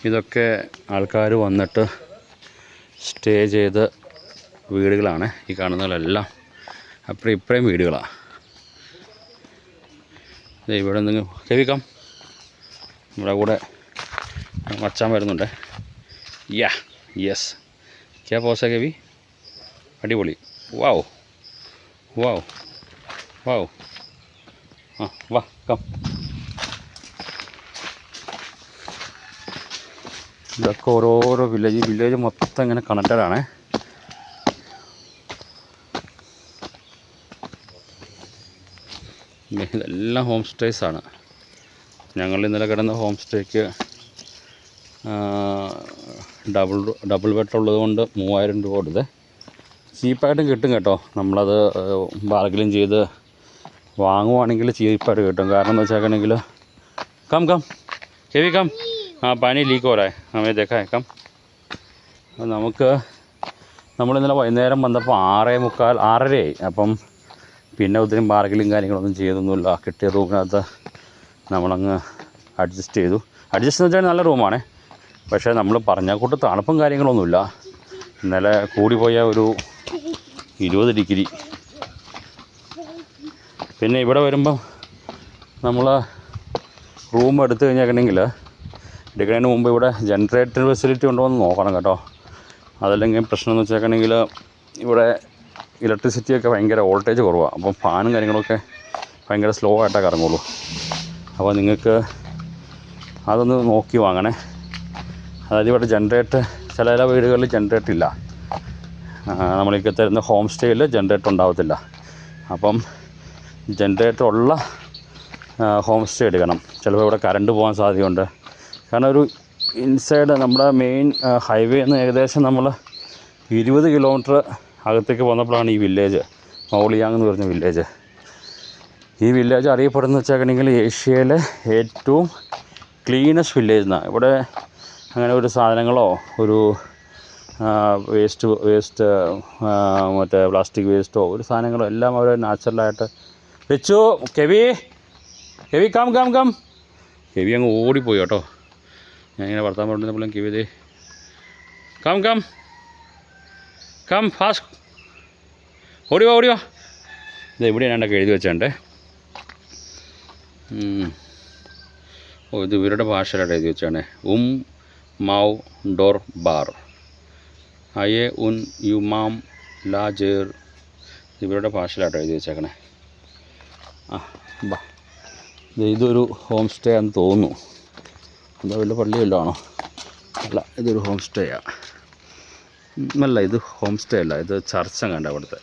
ഇതൊക്കെ ആൾക്കാർ വന്നിട്ട് സ്റ്റേ ചെയ്ത് വീടുകളാണ്. ഈ കാണുന്നതെല്ലാം അപ്പുറം ഇപ്പുറയും വീടുകളാണ്. ഇവിടെ നിങ്ങൾ കേൾക്കാം, നമ്മുടെ കൂടെ മച്ചാൻ വരുന്നുണ്ട്. യെസ് ക്യാ പോസാ കവി, അടിപൊളി. വാവ് വാവ് വാവ്. വാ കം. ഇതൊക്കെ ഓരോരോ വില്ലേജ് മൊത്തം ഇങ്ങനെ കണക്റ്റഡാണ്. ഇതെല്ലാം ഹോം സ്റ്റേസാണ്. ഞങ്ങൾ ഇന്നലെ കിടന്ന ഹോം സ്റ്റേക്ക് ഡബിൾ ബെഡ് ഉള്ളത് കൊണ്ട് 3000 രൂപ കൊടുത്ത് ചീപ്പായിട്ടും കിട്ടും കേട്ടോ. നമ്മളത് ബാർഗെയിൻ ചെയ്ത് വാങ്ങുവാണെങ്കിൽ ചീപ്പായിട്ട് കിട്ടും. കാരണം എന്ന് വെച്ചാൽ കം കെവി കം. പാനി ലീക്ക് हो रहा है, हमें देखा है കം. നമ്മളിന്നലെ വൈകുന്നേരം വന്നപ്പോൾ 6:45 6:30 അപ്പം പിന്നെ ഒത്തിരി ബാർഗെയിനും കാര്യങ്ങളൊന്നും ചെയ്തൊന്നുമില്ല. കിട്ടിയ റൂമിനകത്ത് നമ്മളങ്ങ് അഡ്ജസ്റ്റ് ചെയ്തു. അഡ്ജസ്റ്റ് എന്ന് വെച്ചാൽ നല്ല റൂമാണ്, പക്ഷേ നമ്മൾ പറഞ്ഞ കൂട്ട് തണുപ്പും കാര്യങ്ങളൊന്നുമില്ല. ഇന്നലെ കൂടിപ്പോയ ഒരു 20 ഡിഗ്രി. പിന്നെ ഇവിടെ വരുമ്പം നമ്മൾ റൂം എടുത്തു കഴിഞ്ഞിട്ടുണ്ടെങ്കിൽ എടുക്കുന്നതിന് മുമ്പ് ഇവിടെ ജനറേറ്റർ ഫെസിലിറ്റി ഉണ്ടോ എന്ന് നോക്കണം കേട്ടോ. അതല്ലെങ്കിൽ പ്രശ്നം എന്ന് വെച്ചിട്ടുണ്ടെങ്കിൽ ഇവിടെ ഇലക്ട്രിസിറ്റിയൊക്കെ ഭയങ്കര വോൾട്ടേജ് കുറവാണ്. അപ്പം ഫാനും കാര്യങ്ങളൊക്കെ ഭയങ്കര സ്ലോ ആയിട്ടൊക്കെ ഇറങ്ങുള്ളൂ. അപ്പോൾ നിങ്ങൾക്ക് അതൊന്ന് നോക്കി വാങ്ങണേ. അതായത് ഇവിടെ ജനറേറ്റർ ചില വീടുകളിൽ ജനറേറ്റർ ഇല്ല. നമ്മളൊക്കെ തരുന്ന ഹോം സ്റ്റേയിൽ ജനറേറ്റർ ഉണ്ടാകത്തില്ല. അപ്പം ജനറേറ്റർ ഉള്ള ഹോം സ്റ്റേ എടുക്കണം. ചിലപ്പോൾ ഇവിടെ കറണ്ട് പോകാൻ സാധ്യതയുണ്ട്. കാരണം ഒരു ഇൻസൈഡ് നമ്മുടെ മെയിൻ ഹൈവേ എന്ന് ഏകദേശം നമ്മൾ 20 കിലോമീറ്റർ അകത്തേക്ക് വന്നപ്പോഴാണ് ഈ വില്ലേജ് മൗളിയാങ് എന്ന് പറഞ്ഞ വില്ലേജ്. ഈ വില്ലേജ് അറിയപ്പെടുന്നത് വെച്ചാൽ ഏഷ്യയിലെ ഏറ്റവും ക്ലീനസ്റ്റ് വില്ലേജ് എന്നാണ്. ഇവിടെ അങ്ങനെ ഒരു സാധനങ്ങളോ ഒരു വേസ്റ്റ് മറ്റേ പ്ലാസ്റ്റിക് വേസ്റ്റോ ഒരു സാധനങ്ങളോ എല്ലാം അവർ നാച്ചുറലായിട്ട് വെച്ചു. കെവി കം കെവി അങ്ങ് ഓടിപ്പോയി കേട്ടോ. ഞാൻ ഇങ്ങനെ വർത്താൻ പറഞ്ഞപ്പോഴും കെവി കം ഫാസ്റ്റ് ഓടിവാ. ഇത് ഇവിടെ ഞാനൊക്കെ എഴുതി വെച്ചേണ്ടേ. ഇത് ഇവരുടെ ഭാഷയിലായിട്ട് എഴുതി വെച്ചാണ്. മൗ ഡോർ ബാർ അയെ ഉൻ യുമാം ലാജേർ. ഇവരുടെ ഭാഷയിലായിട്ട് എഴുതി വെച്ചേക്കണേ. ഇതൊരു ഹോം സ്റ്റേ ആണെന്ന് തോന്നുന്നു. എന്താ വല്ല പള്ളിയല്ലോ ആണോ? അല്ല, ഇതൊരു ഹോം സ്റ്റേയാണ്. അല്ല, ഇത് ഹോം സ്റ്റേ അല്ല, ഇത് ചർച്ച കണ്ട അവിടുത്തെ.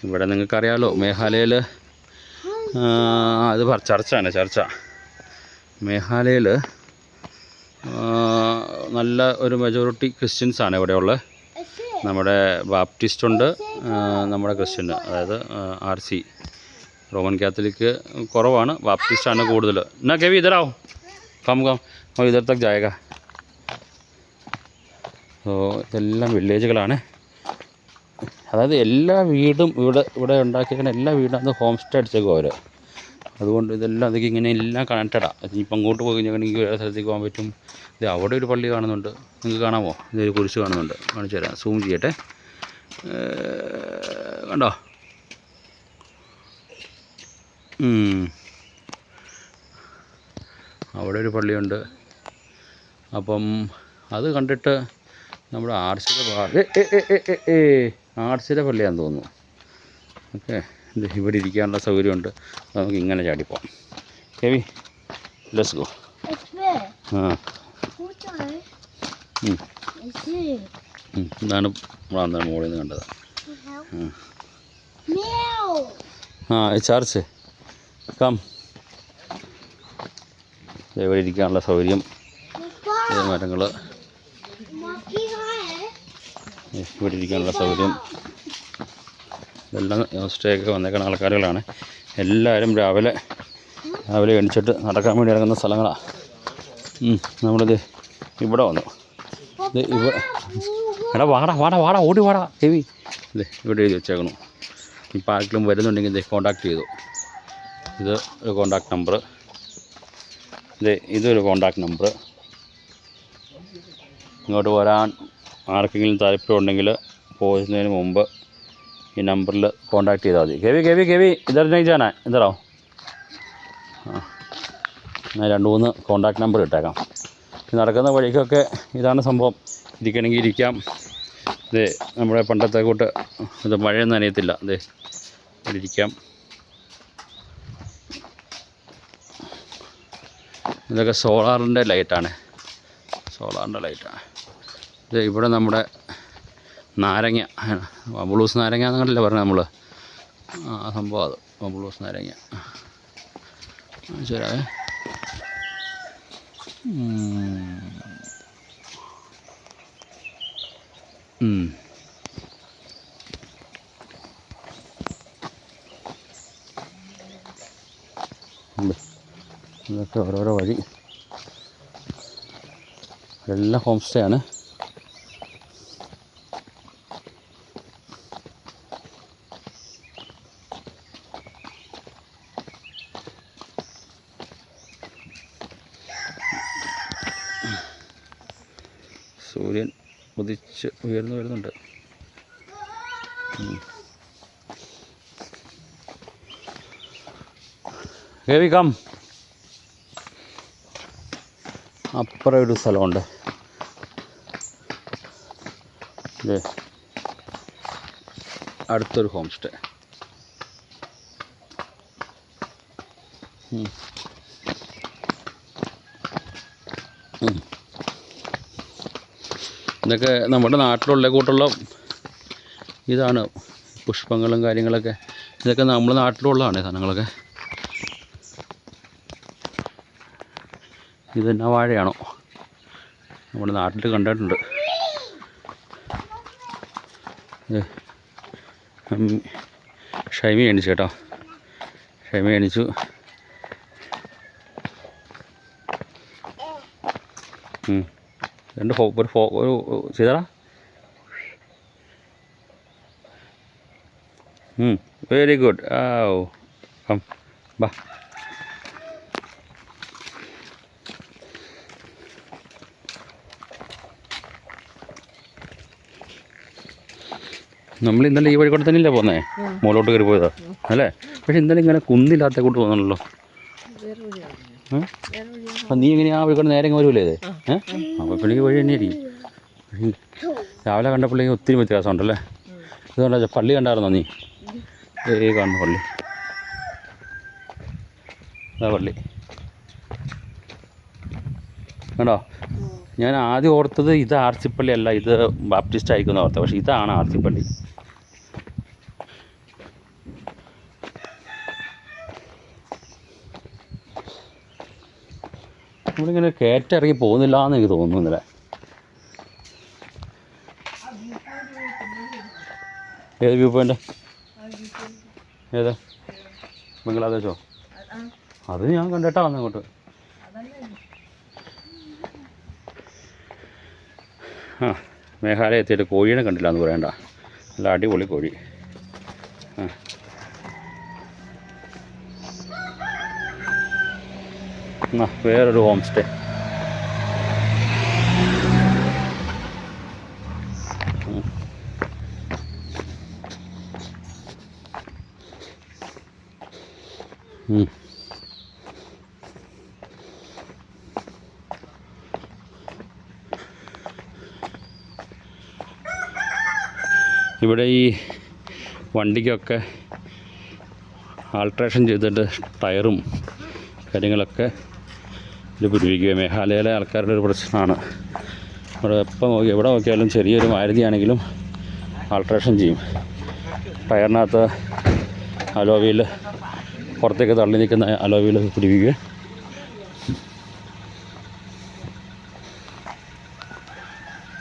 ഇവിടെ നിങ്ങൾക്കറിയാമല്ലോ മേഘാലയയിൽ ഇത് ചർച്ചാണ്. മേഘാലയയിൽ നല്ല ഒരു മെജോറിറ്റി ക്രിസ്ത്യൻസാണ് ഇവിടെയുള്ളത്. നമ്മുടെ ബാപ്റ്റിസ്റ്റ് ഉണ്ട്, നമ്മുടെ ക്രിസ്ത്യൻ അതായത് RC റോമൻ കാത്തലിക് കുറവാണ്, ബാപ്റ്റിസ്റ്റാണ് കൂടുതൽ. എന്നാ കെവി ഇതരാവും കം ഇതർ തക്ക് ജായക. ഇതെല്ലാം വില്ലേജുകളാണ്. അതായത് എല്ലാ വീടും ഇവിടെ ഉണ്ടാക്കിയിരിക്കുന്ന എല്ലാ വീടും അത് ഹോം സ്റ്റേ അടിച്ചേക്കും അവർ. അതുകൊണ്ട് ഇതെല്ലാം അതൊക്കെ ഇങ്ങനെ എല്ലാം കണക്റ്റഡാണ്. ഇപ്പം അങ്ങോട്ട് പോയി കഴിഞ്ഞാൽ വേറെ സ്ഥലത്തേക്ക് പോകാൻ പറ്റും. ഇത് അവിടെ ഒരു പള്ളി കാണുന്നുണ്ട്, നിങ്ങൾക്ക് കാണാമോ? ഇതൊരു കുരിശ് കാണുന്നുണ്ട്, കാണിച്ചു തരാം, സൂം ചെയ്യട്ടെ. കണ്ടോ? അവിടെ ഒരു പള്ളിയുണ്ട്. അപ്പം അത് കണ്ടിട്ട് നമ്മുടെ ആർസിയുടെ പള്ളിയാണെന്ന് തോന്നുന്നു. ഓക്കെ, ഇത് ഇവിടെ ഇരിക്കാനുള്ള സൗകര്യമുണ്ട്. നമുക്ക് ഇങ്ങനെ ചാടിപ്പോവാം. KV let's go. ഇതാണ് നമ്മളന്ന് മുകളിൽ നിന്ന് കണ്ടത്. ചർച്ച് കം. ഇവിടെ ഇരിക്കാനുള്ള സൗകര്യം, മരങ്ങൾ, ഇവിടെ ഇരിക്കാനുള്ള സൗകര്യം. ഇതെല്ലാം സ്റ്റേ ഒക്കെ വന്നേക്കുന്ന ആൾക്കാരുകളാണ്. എല്ലാവരും രാവിലെ എണിച്ചിട്ട് നടക്കാൻ വേണ്ടി ഇറങ്ങുന്ന സ്ഥലങ്ങളാണ്. നമ്മളിത് ഇവിടെ വന്നു. ഇത് എടാ വാടാ ഓടി വാടാ ഹെവി. ഇത് ഇവിടെ എഴുതി വെച്ചേക്കണു. ഇപ്പോൾ ആർക്കെങ്കിലും വരുന്നുണ്ടെങ്കിൽ ഇത് കോൺടാക്ട് ചെയ്തു. ഇത് ഒരു കോൺടാക്ട് നമ്പർ. ഇതൊരു കോണ്ടാക്ട് നമ്പർ. ഇങ്ങോട്ട് വരാൻ ആർക്കെങ്കിലും താല്പര്യമുണ്ടെങ്കിൽ പോകുന്നതിന് മുമ്പ് ഈ നമ്പറിൽ കോണ്ടാക്ട് ചെയ്താൽ മതി. കെവി ഇതർ नहीं जाना है इधर आओ. ഞാൻ 2-3 കോണ്ടാക്ട് നമ്പർ ഇട്ടേക്കാം. നടക്കുന്ന വഴിക്കൊക്കെ ഇതാണ് സംഭവം. ഇരിക്കണമെങ്കിൽ ഇരിക്കാം. നമ്മുടെ പണ്ടത്തെ കൂട്ട് ഇത് മഴയൊന്നും നനയത്തില്ല. ഇവിടെ ഇരിക്കാം. ഇതൊക്കെ സോളാറിൻ്റെ ലൈറ്റാണ്. ഇവിടെ നമ്മുടെ നാരങ്ങ, ബബ്ലൂസ് നാരങ്ങ എന്നല്ലേ പറഞ്ഞത് നമ്മൾ. ആ സംഭവം അത് ബബ്ലൂസ് നാരങ്ങ. ശരി. ഇതൊക്കെ ഓരോരോ വഴി. എല്ലാം ഹോം സ്റ്റേ ആണ്. സൂര്യൻ ഉദിച്ച് ഉയർന്നു വരുന്നുണ്ട്. കേൾക്കാം. അപ്പുറം ഒരു സ്ഥലമുണ്ട്. അടുത്തൊരു ഹോം സ്റ്റേ. ഇതൊക്കെ നമ്മുടെ നാട്ടിലുള്ള കൂട്ടുള്ള ഇതാണ്. പുഷ്പങ്ങളും കാര്യങ്ങളൊക്കെ ഇതൊക്കെ നമ്മുടെ നാട്ടിലുള്ളതാണ് സാധനങ്ങളൊക്കെ. ഇതെന്നാ വാഴയാണോ? നമ്മുടെ നാട്ടിൽ കണ്ടിട്ടുണ്ട്. ഷൈമി എണിച്ചു കേട്ടോ. ഷൈമി എണിച്ചു. ഒരു ചെയ്തടാ. Very good. ബാ. നമ്മൾ ഇന്നലെ ഈ വഴിക്കൂടെ തന്നെയല്ലേ പോകുന്നേ? മുകളിലോട്ട് കയറി പോയതാ അല്ലേ? പക്ഷെ ഇന്നലെ ഇങ്ങനെ കുന്നില്ലാത്ത കൂട്ട് തോന്നണല്ലോ. അപ്പം നീ എങ്ങനെയാ ആ വഴിക്കൂടെ നേരെ വരൂലേ ഇത്? അപ്പോൾ പിന്നെ ഈ വഴി തന്നെയായിരിക്കും. രാവിലെ കണ്ടപ്പോഴേക്കും ഒത്തിരി വ്യത്യാസമുണ്ടല്ലേ? ഇതുകൊണ്ടാ പള്ളി കണ്ടായിരുന്നോ നീ? കാണുന്നു പള്ളി. അതാ പള്ളി കണ്ടോ? ഞാൻ ആദ്യം ഓർത്തത് ഇത് ആർസിപ്പള്ളി അല്ല, ഇത് ബാപ്റ്റിസ്റ്റ് ആയിരിക്കും ഓർത്തത്. പക്ഷേ ഇതാണ് ആർസിപ്പള്ളി. നമ്മളിങ്ങനെ കയറ്റിറങ്ങി പോകുന്നില്ല എന്ന് എനിക്ക് തോന്നുന്നു ഇന്നലെ. ഏത് വ്യൂ പോയിൻ്റ്? ഏത് ബംഗ്ലാദേശോ? അത് ഞാൻ കണ്ടിട്ടാ വന്നത് അങ്ങോട്ട്. മേഘാലയ എത്തിയിട്ട് കോഴീനെ കണ്ടില്ല എന്ന് പറയണ്ട. നല്ല അടിപൊളി കോഴി. വേറൊരു ഹോം സ്റ്റേ. ഇവിടെ ഈ വണ്ടിക്കൊക്കെ ആൾട്രേഷൻ ചെയ്തിട്ട് ടയറും കാര്യങ്ങളൊക്കെ ഇത് പിടിപ്പിക്കുക. മേഘാലയയിലെ ആൾക്കാരുടെ ഒരു പ്രശ്നമാണ്. അവിടെ എവിടെ നോക്കിയാലും ചെറിയൊരു മാരുതിയാണെങ്കിലും ആൾട്രേഷൻ ചെയ്യും. ടയറിനകത്ത് അലോവിയിൽ പുറത്തേക്ക് തള്ളി നിൽക്കുന്ന അലോവിയിൽ പിടിപ്പിക്കുക.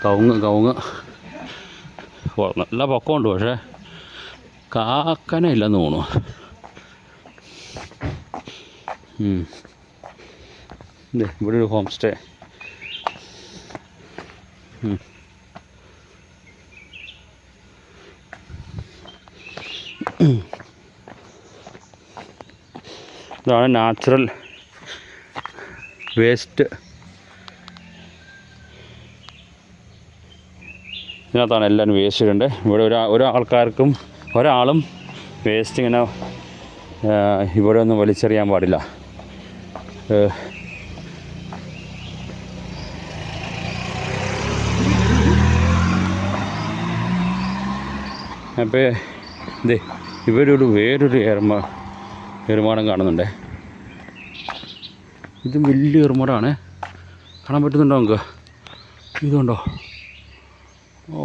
കവുങ്ങ് നല്ല പൊക്കമുണ്ട്, പക്ഷേ കാക്കന ഇല്ലെന്ന് തോന്നുന്നു. ഇവിടെ ഒരു ഹോം സ്റ്റേ. ഇതാണ് നാച്ചുറൽ വേസ്റ്റ് ഇതിനകത്താണ് എല്ലാവരും വേസ്റ്റ് ഇടേണ്ടത്. ഇവിടെ ഒരാളും വേസ്റ്റ് ഇങ്ങനെ ഇവിടെ ഒന്നും വലിച്ചെറിയാൻ പാടില്ല. അപ്പോൾ ഇതേ വേറൊരു എറുമാടം കാണുന്നുണ്ടേ. ഇത് വലിയ എറുമാടാണ്, കാണാൻ പറ്റുന്നുണ്ടോ നമുക്ക്? ഇതുണ്ടോ? ഓ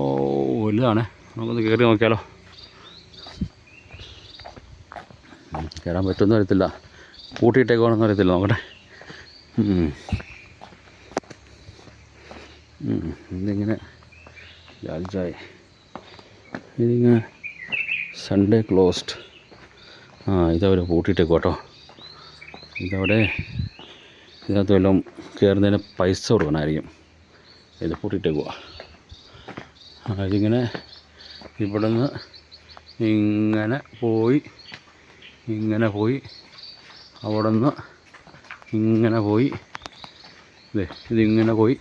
വലുതാണ്. നമുക്കൊന്ന് കയറി നോക്കിയാലോ. കയറാൻ പറ്റുമെന്ന് അറിയത്തില്ല, കൂട്ടിയിട്ടേക്കോണെന്ന് അറിയത്തില്ല. നോക്കട്ടെ. ഇതിങ്ങനെ ജാൽജായ് ഇതിങ്ങനെ സൺഡേ ക്ലോസ്ഡ്. ഇതവർ പൂട്ടിയിട്ടേക്കോ കേട്ടോ. ഇതിനകത്ത് വല്ലതും കയറുന്നതിന് പൈസ കൊടുക്കണമായിരിക്കും. ഇത് പൂട്ടിയിട്ടേക്കുക. ഇതിങ്ങനെ ഇവിടെ നിന്ന് ഇങ്ങനെ പോയി അവിടെ നിന്ന് ഇങ്ങനെ പോയി ഇതിങ്ങനെ പോയി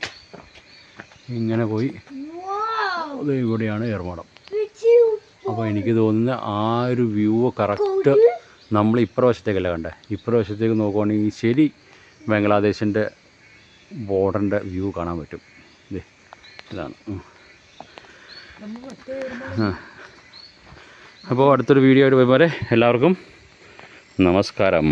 അത് ഇവിടെയാണ് ഏർമാടം. അപ്പോൾ എനിക്ക് തോന്നുന്നത് ആ ഒരു വ്യൂ കറക്റ്റ് നമ്മൾ ഇപ്പുറവശത്തേക്കല്ല കണ്ടേ. ഇപ്പുറവശത്തേക്ക് നോക്കുവാണെങ്കിൽ ശരി ബംഗ്ലാദേശിൻ്റെ ബോർഡറിൻ്റെ വ്യൂ കാണാൻ പറ്റും. ഇതാണ്. അപ്പോൾ അടുത്തൊരു വീഡിയോ ആയിട്ട് വരുമ്പോൾ എല്ലാവർക്കും നമസ്കാരം.